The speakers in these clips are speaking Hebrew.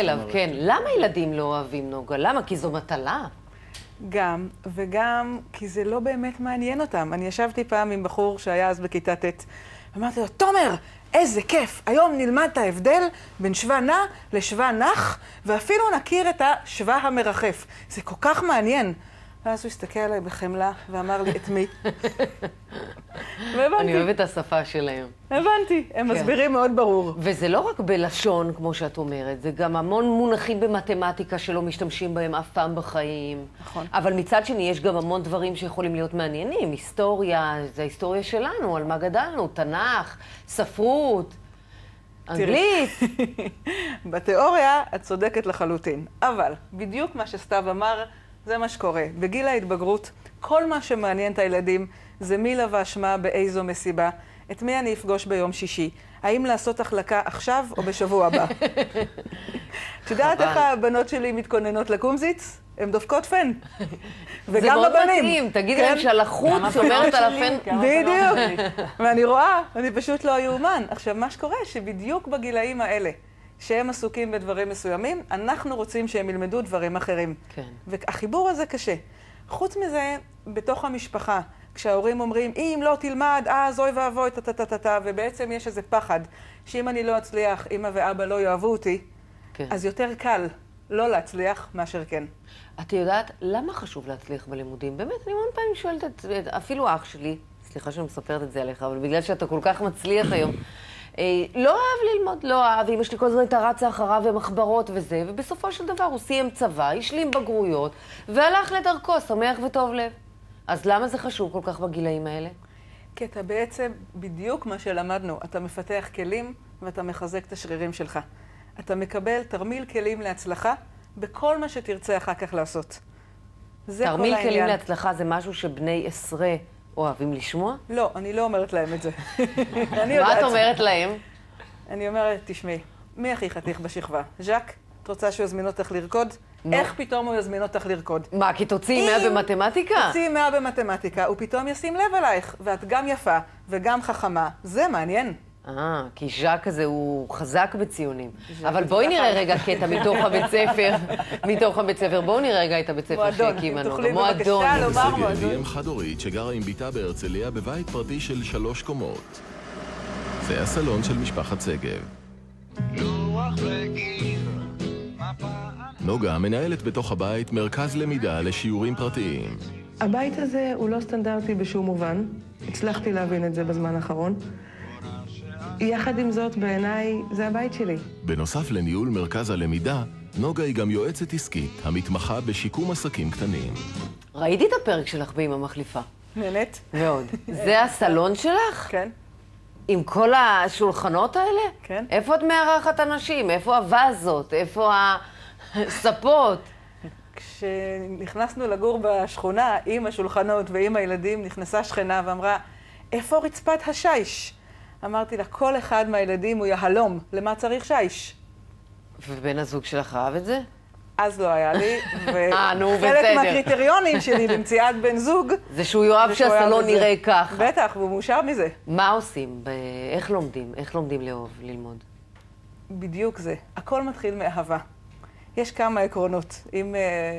אליו, כן. למה ילדים לא אוהבים נוגה? למה? כי זו מטלה. גם, וגם כי זה לא באמת מעניין אותם. אני ישבתי פעם עם בחור שהיה אז בכיתה ט', ואמרתי לו, תומר, איזה כיף, היום נלמד את ההבדל בין שווה נע לשווה נח, ואפילו נכיר את השווה המרחף. זה כל כך מעניין. ואז הוא הסתכל עליי בחמלה ואמר לי, את מי? והבנתי. אני אוהבת את השפה שלהם. הבנתי, הם מסבירים מאוד ברור. וזה לא רק בלשון, כמו שאת אומרת, זה גם המון מונחים במתמטיקה שלא משתמשים בהם אף פעם בחיים. נכון. אבל מצד שני, יש גם המון דברים שיכולים להיות מעניינים. היסטוריה, זה ההיסטוריה שלנו, על מה גדלנו, תנ"ך, ספרות, אנגלית. בתיאוריה את צודקת לחלוטין, אבל בדיוק מה שסתיו אמר, זה מה שקורה. בגיל ההתבגרות, כל מה שמעניין את הילדים זה מי לבש מה באיזו מסיבה, את מי אני אפגוש ביום שישי, האם לעשות החלקה עכשיו או בשבוע הבא. את יודעת איך הבנות שלי מתכוננות לקומזיץ? הן דופקות פן. וגם הבנים. זה מאוד מתאים, תגידי להם שהלחות שומרת על הפן. בדיוק. ואני רואה, אני פשוט לא יאומן. עכשיו, מה שקורה שבדיוק בגילאים האלה, שהם עסוקים בדברים מסוימים, אנחנו רוצים שהם ילמדו דברים אחרים. כן. והחיבור הזה קשה. חוץ מזה, בתוך המשפחה, כשההורים אומרים, אם לא תלמד, אז אוי ואבוי, ובעצם יש איזה פחד, שאם אני לא אצליח, אמא ואבא לא יאהבו אותי, כן. אז יותר קל לא להצליח מאשר כן. את יודעת, למה חשוב להצליח בלימודים? באמת, אני המון פעמים שואלת את, אפילו אח שלי, סליחה שאני מספרת את זה עליך, אבל בגלל שאתה כל כך מצליח היום, לא אהב ללמוד, לא אהב, אמא שלי כל הזמן הייתה רצה אחריו ומחברות וזה, ובסופו של דבר הוא סיים צבא, השלים בגרויות, והלך לדרכו, שמח וטוב לב. אז למה זה חשוב כל כך בגילאים האלה? כי אתה בעצם, בדיוק מה שלמדנו, אתה מפתח כלים ואתה מחזק את השרירים שלך. אתה מקבל תרמיל כלים להצלחה בכל מה שתרצה אחר כך לעשות. זה כל העניין. תרמיל כלים להצלחה זה משהו שבני 10 אוהבים לשמוע? לא, אני לא אומרת להם את זה. מה את אומרת להם? אני אומרת, תשמעי, מי הכי חתיך בשכבה? ז'אק, את רוצה שהוא יזמין אותך לרקוד? איך פתאום הוא יזמין אותך לרקוד? מה, כי תוציאי 100 במתמטיקה? תוציאי 100 במתמטיקה, הוא פתאום ישים לב אלייך, ואת גם יפה וגם חכמה. זה מעניין. כי ז'אק הזה הוא חזק בציונים. אבל בואי נראה רגע קטע מתוך הבית ספר. מתוך הבית ספר. בואו נראה רגע את הבית ספר שהקימה נוגה. מועדון. היא אם חד-הורית שגרה עם ביתה בהרצליה בבית פרטי של 3 קומות. זה הסלון של משפחת שגב. נוגה מנהלת בתוך הבית מרכז למידה לשיעורים פרטיים. הבית הזה הוא לא סטנדרטי בשום מובן. הצלחתי להבין את זה בזמן האחרון. יחד עם זאת, בעיניי, זה הבית שלי. בנוסף לניהול מרכז הלמידה, נוגה היא גם יועצת עסקית המתמחה בשיקום עסקים קטנים. ראיתי את הפרק שלך באמא מחליפה. נהנית? מאוד. זה הסלון שלך? כן. עם כל השולחנות האלה? כן. איפה את מארחת אנשים? איפה הווזות? איפה הספות? כשנכנסנו לגור בשכונה עם השולחנות ועם הילדים, נכנסה שכנה ואמרה, איפה רצפת השיש? אמרתי לה, כל אחד מהילדים הוא יהלום, למה צריך שיש? ובן הזוג שלך אהב את זה? אז לא היה לי, נו, וחלק בסדר. מהקריטריונים שלי למציאת בן זוג, זה שהוא יאהב שהסלון נראה ככה. בטח, והוא מאושר מזה. מה עושים? איך לומדים? איך לומדים לאהוב, ללמוד? בדיוק זה. הכל מתחיל מאהבה. יש כמה עקרונות, אם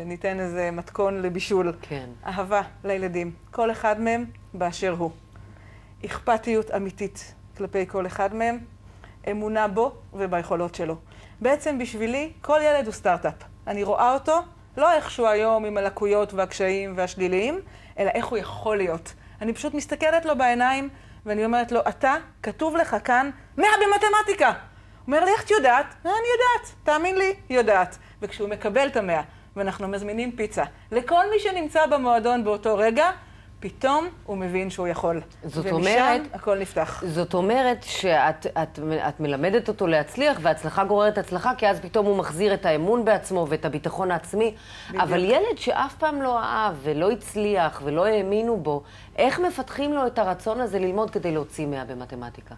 ניתן איזה מתכון לבישול. כן. אהבה לילדים, כל אחד מהם באשר הוא. אכפתיות אמיתית כלפי כל אחד מהם, אמונה בו וביכולות שלו. בעצם בשבילי, כל ילד הוא סטארט-אפ. אני רואה אותו, לא איכשהו היום עם הלקויות והקשיים והשליליים, אלא איך הוא יכול להיות. אני פשוט מסתכלת לו בעיניים, ואני אומרת לו, אתה, כתוב לך כאן 100 במתמטיקה. הוא אומר לי, איך את יודעת? אני יודעת, תאמין לי, יודעת. וכשהוא מקבל את 100, ואנחנו מזמינים פיצה, לכל מי שנמצא במועדון באותו רגע, פתאום הוא מבין שהוא יכול. ומשם הכל נפתח. זאת אומרת שאת מלמדת אותו להצליח, והצלחה גוררת הצלחה, כי אז פתאום הוא מחזיר את האמון בעצמו ואת הביטחון העצמי. בדיוק. אבל ילד שאף פעם לא אהב ולא הצליח ולא האמינו בו, איך מפתחים לו את הרצון הזה ללמוד כדי להוציא 100 במתמטיקה?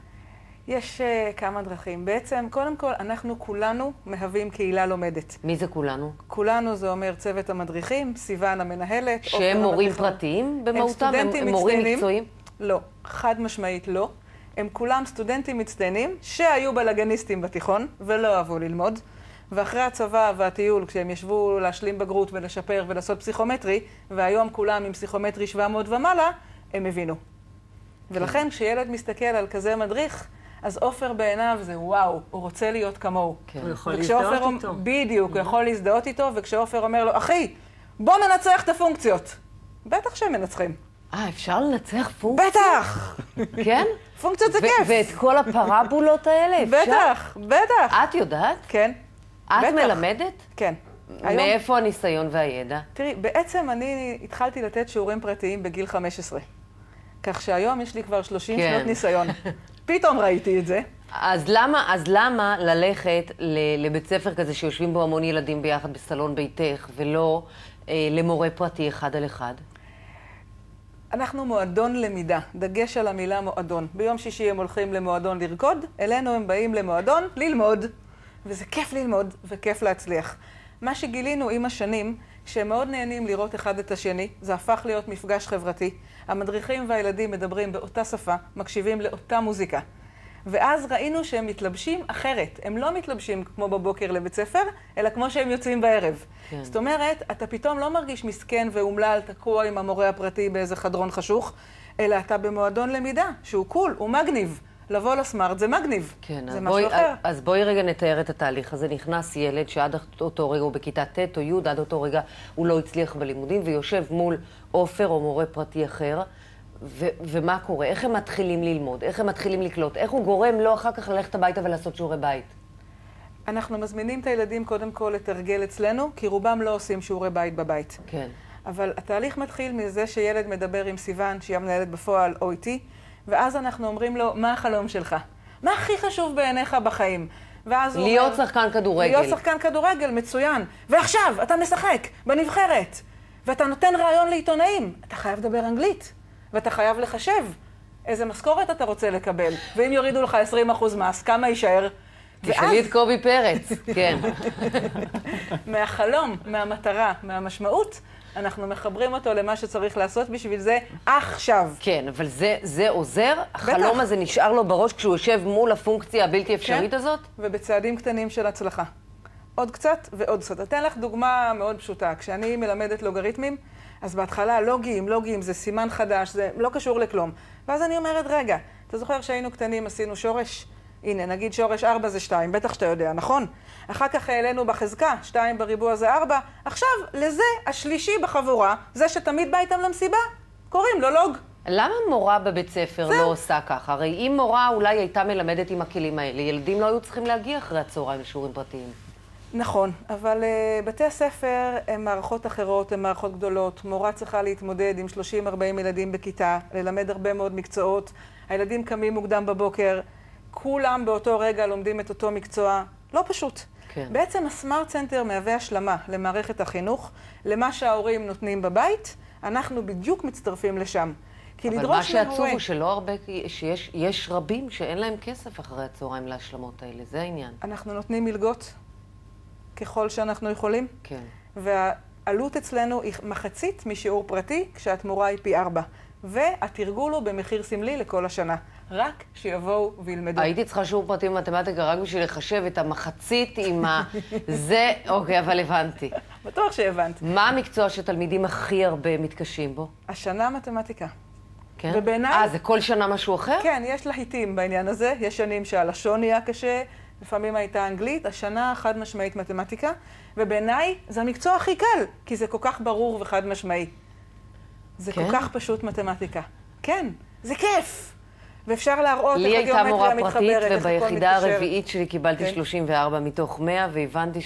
יש כמה דרכים. בעצם, קודם כל, אנחנו כולנו מהווים קהילה לומדת. מי זה כולנו? כולנו זה אומר צוות המדריכים, סיוון המנהלת. שהם מורים פרטיים במהותם? הם מורים מקצועיים? לא, חד משמעית לא. הם כולם סטודנטים מצטיינים שהיו בלגניסטים בתיכון ולא אהבו ללמוד. ואחרי הצבא והטיול, כשהם ישבו להשלים בגרות ולשפר ולעשות פסיכומטרי, והיום כולם עם פסיכומטרי 700 ומעלה, הם הבינו. ולכן כשילד מסתכל על כזה מדריך, אז עופר בעיניו זה וואו, הוא רוצה להיות כמוהו. הוא יכול להזדהות איתו. בדיוק, הוא יכול להזדהות איתו, וכשעופר אומר לו, אחי, בוא מנצח את הפונקציות. בטח שהם מנצחים. אפשר לנצח פונקציות? בטח! כן? פונקציות זה כיף. ואת כל הפרבולות האלה אפשר? בטח, בטח. את יודעת? כן. את בטח. מלמדת? כן. מאיפה הניסיון והידע? תראי, בעצם אני התחלתי לתת שיעורים פרטיים בגיל 15. כך שהיום יש לי כבר 30 כן. שנות ניסיון. פתאום ראיתי את זה. אז למה ללכת לבית ספר כזה שיושבים בו המון ילדים ביחד בסלון ביתך, ולא למורה פרטי אחד על אחד? אנחנו מועדון למידה, דגש על המילה מועדון. ביום שישי הם הולכים למועדון לרקוד, אלינו הם באים למועדון ללמוד. וזה כיף ללמוד וכיף להצליח. מה שגילינו עם השנים, שהם מאוד נהנים לראות אחד את השני, זה הפך להיות מפגש חברתי. המדריכים והילדים מדברים באותה שפה, מקשיבים לאותה מוזיקה. ואז ראינו שהם מתלבשים אחרת. הם לא מתלבשים כמו בבוקר לבית ספר, אלא כמו שהם יוצאים בערב. כן. זאת אומרת, אתה פתאום לא מרגיש מסכן ואומלל, תקוע עם המורה הפרטי באיזה חדרון חשוך, אלא אתה במועדון למידה, שהוא קול, הוא מגניב. לבוא לסמארט זה מגניב, כן, זה משהו אחר. אז בואי רגע נתאר את התהליך הזה. נכנס ילד שעד אותו רגע הוא בכיתה ט' או י', עד אותו רגע הוא לא הצליח בלימודים, ויושב מול עופר או מורה פרטי אחר, ומה קורה? איך הם מתחילים ללמוד? איך הם מתחילים לקלוט? איך הוא גורם לו אחר כך ללכת הביתה ולעשות שיעורי בית? אנחנו מזמינים את הילדים קודם כל לתרגל אצלנו, כי רובם לא עושים שיעורי בית בבית. כן. אבל התהליך מתחיל מזה שילד מדבר עם סיוון, שהיא המנהלת בפועל, או איתי, ואז אנחנו אומרים לו, מה החלום שלך? מה הכי חשוב בעיניך בחיים? ואז הוא להיות אומר, שחקן כדורגל. להיות שחקן כדורגל, מצוין. ועכשיו, אתה משחק בנבחרת, ואתה נותן רעיון לעיתונאים. אתה חייב לדבר אנגלית, ואתה חייב לחשב איזה משכורת אתה רוצה לקבל. ואם יורידו לך 20% מס, כמה יישאר? תשאלי את קובי פרץ, כן. מהחלום, מהמטרה, מהמשמעות, אנחנו מחברים אותו למה שצריך לעשות בשביל זה עכשיו. כן, אבל זה עוזר? החלום הזה נשאר לו בראש כשהוא יושב מול הפונקציה הבלתי אפשרית הזאת? ובצעדים קטנים של הצלחה. עוד קצת ועוד קצת. אתן לך דוגמה מאוד פשוטה. כשאני מלמדת לוגריתמים, אז בהתחלה לוגיים זה סימן חדש, זה לא קשור לכלום. ואז אני אומרת, רגע, אתה זוכר שהיינו קטנים, עשינו שורש? הנה, נגיד שורש 4 זה 2, בטח שאתה יודע, נכון? אחר כך העלינו בחזקה, 2 בריבוע זה 4. עכשיו, לזה השלישי בחבורה, זה שתמיד בא איתם למסיבה, קוראים לו לוג. למה מורה בבית ספר לא עושה ככה? הרי אם מורה אולי הייתה מלמדת עם הכלים האלה, ילדים לא היו צריכים להגיע אחרי הצהריים לשיעורים פרטיים. נכון, אבל בתי הספר הם מערכות אחרות, הם מערכות גדולות. מורה צריכה להתמודד עם 30-40 ילדים בכיתה, ללמד הרבה מאוד מקצועות. הילדים קמים מוקדם בבוקר, כולם באותו רגע לומדים את אותו מקצוע. לא פשוט. כן. בעצם הסמארט סנטר מהווה השלמה למערכת החינוך, למה שההורים נותנים בבית, אנחנו בדיוק מצטרפים לשם. אבל מה שעצוב הוא שלא הרבה, שיש רבים שאין להם כסף אחרי הצהריים להשלמות האלה, זה העניין. אנחנו נותנים מלגות ככל שאנחנו יכולים. כן. והעלות אצלנו היא מחצית משיעור פרטי, כשהתמורה היא פי 4. והתרגול הוא במחיר סמלי לכל השנה. רק שיבואו וילמדו. הייתי צריכה שיעור פרטי במתמטיקה רק בשביל לחשב את המחצית עם זה, אוקיי, אבל הבנתי. בטוח שהבנת. מה המקצוע שתלמידים הכי הרבה מתקשים בו? השנה מתמטיקה. כן? ובעיניי... זה כל שנה משהו אחר? כן, יש להיטים בעניין הזה. יש שנים שהלשון נהיה קשה, לפעמים הייתה אנגלית, השנה חד משמעית מתמטיקה, ובעיניי זה המקצוע הכי קל, כי זה כל כך ברור וחד משמעי. זה כל כך פשוט מתמטיקה. כן, זה כיף. ואפשר להראות איך הגיאומטריה מתחברת, איך הכל מתקשר. לי הייתה מורה פרטית, וביחידה הרביעית שלי קיבלתי 34 מתוך 100, והבנתי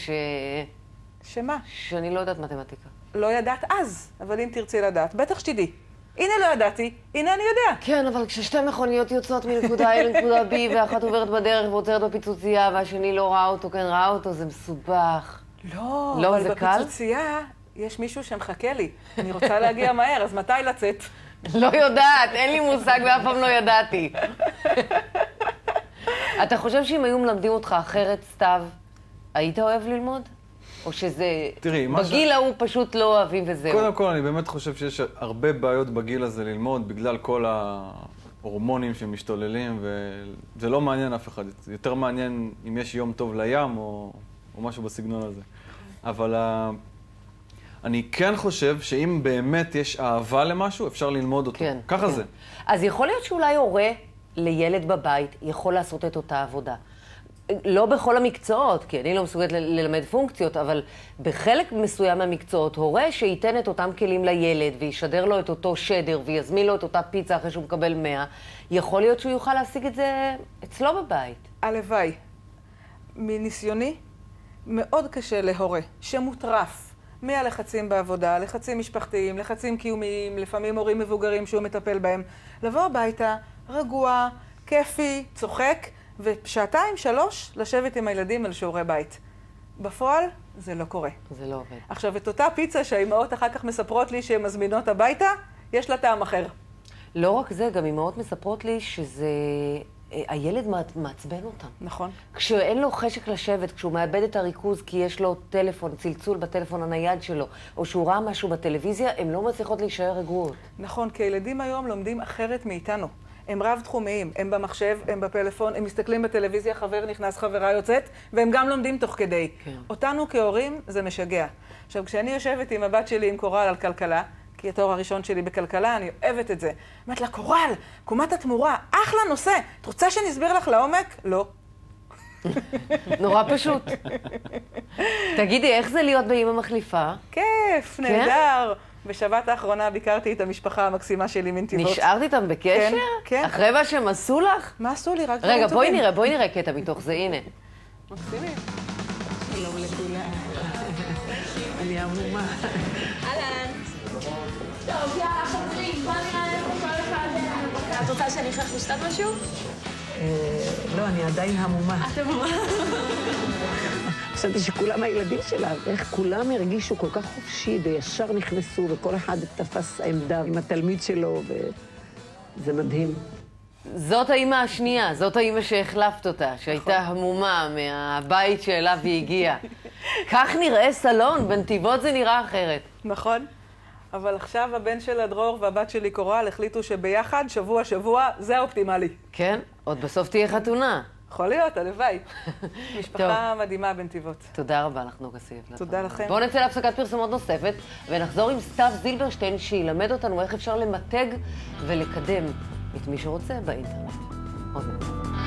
שמה? שאני לא יודעת מתמטיקה. לא ידעת אז, אבל אם תרצי לדעת, בטח שתדעי. הנה לא ידעתי, הנה אני יודע. כן, אבל כששתי מכוניות יוצאות מנקודה A לנקודה B, ואחת עוברת בדרך ועוצרת בפיצוצייה, והשני לא ראה אותו, כן ראה אותו, זה מסובך. לא, אבל בפיצוצייה יש מישהו שמחכה לי. אני רוצה להגיע מהר, אז מתי לצאת? לא יודעת, אין לי מושג ואף פעם לא ידעתי. אתה חושב שאם היו מלמדים אותך אחרת, סתיו, היית אוהב ללמוד? או שזה... תראי, בגיל ההוא פשוט לא אוהבים וזהו? קודם כל, אני באמת חושב שיש הרבה בעיות בגיל הזה ללמוד, בגלל כל ההורמונים שמשתוללים, וזה לא מעניין אף אחד. זה יותר מעניין אם יש יום טוב לים, או או משהו בסגנון הזה. אבל אני כן חושב שאם באמת יש אהבה למשהו, אפשר ללמוד אותו. כן. ככה כן. זה. אז יכול להיות שאולי הורה לילד בבית יכול לעשות את אותה עבודה. לא בכל המקצועות, כי אני לא מסוגלת ללמד פונקציות, אבל בחלק מסוים מהמקצועות, הורה שייתן את אותם כלים לילד וישדר לו את אותו שדר ויזמין לו את אותה פיצה אחרי שהוא מקבל 100, יכול להיות שהוא יוכל להשיג את זה אצלו בבית. הלוואי. מניסיוני, מאוד קשה להורה שמוטרף מהלחצים בעבודה, לחצים משפחתיים, לחצים קיומיים, לפעמים הורים מבוגרים שהוא מטפל בהם, לבוא הביתה, רגוע, כיפי, צוחק, ושעתיים, 3, לשבת עם הילדים על שיעורי בית. בפועל, זה לא קורה. זה לא עובד. עכשיו, את אותה פיצה שהאימהות אחר כך מספרות לי שהן מזמינות הביתה, יש לה טעם אחר. לא רק זה, גם אימהות מספרות לי שזה... הילד מעצבן אותם. נכון. כשאין לו חשק לשבת, כשהוא מאבד את הריכוז כי יש לו טלפון, צלצול בטלפון הנייד שלו, או שהוא ראה משהו בטלוויזיה, הם לא מצליחות להישאר רגועות. נכון, כי הילדים היום לומדים אחרת מאיתנו. הם רב-תחומיים, הם במחשב, הם בפלאפון, הם מסתכלים בטלוויזיה, חבר נכנס, חברה יוצאת, והם גם לומדים תוך כדי. כן. אותנו כהורים זה משגע. עכשיו, כשאני יושבת עם הבת שלי עם קורל על כלכלה, כי התואר הראשון שלי בכלכלה, אני אוהבת את זה. אומרת לה, קורל, קומת התמורה, אחלה נושא. את רוצה שאני אסביר לך לעומק? לא. נורא פשוט. תגידי, איך זה להיות באמא מחליפה? כיף, נהדר. בשבת האחרונה ביקרתי את המשפחה המקסימה שלי מנתיבות. נשארת איתם בקשר? כן, כן. אחרי מה שהם עשו לך? מה עשו לי? רק רגע, דברים טובים. בואי נראה קטע מתוך זה, הנה. מקסימים. שלום לכולם. אני עמומה. אהלן. טוב, יאללה, חברים, בוא נראה איפה כל אחד... את רוצה שאני אכרח לשתות משהו? לא, אני עדיין המומה. את עמומה. חשבתי שכולם הילדים שלה, איך כולם הרגישו כל כך חופשי וישר נכנסו וכל אחד תפס עמדה עם התלמיד שלו וזה מדהים. זאת האמא השנייה, זאת האמא שהחלפת אותה, שהייתה המומה מהבית שאליו היא הגיעה. כך נראה סלון, בנתיבות זה נראה אחרת. נכון. אבל עכשיו הבן של הדרור והבת שלי קורל החליטו שביחד, שבוע, זה האופטימלי. כן? עוד בסוף תהיה חתונה. יכול להיות, הלוואי. משפחה מדהימה בנתיבות. תודה רבה לך, נוגה סייף. תודה לכם. בואו נצא להפסקת פרסומות נוספת, ונחזור עם סתיו זילברשטיין, שילמד אותנו איך אפשר למתג ולקדם את מי שרוצה באינטרנט. עוד מעט.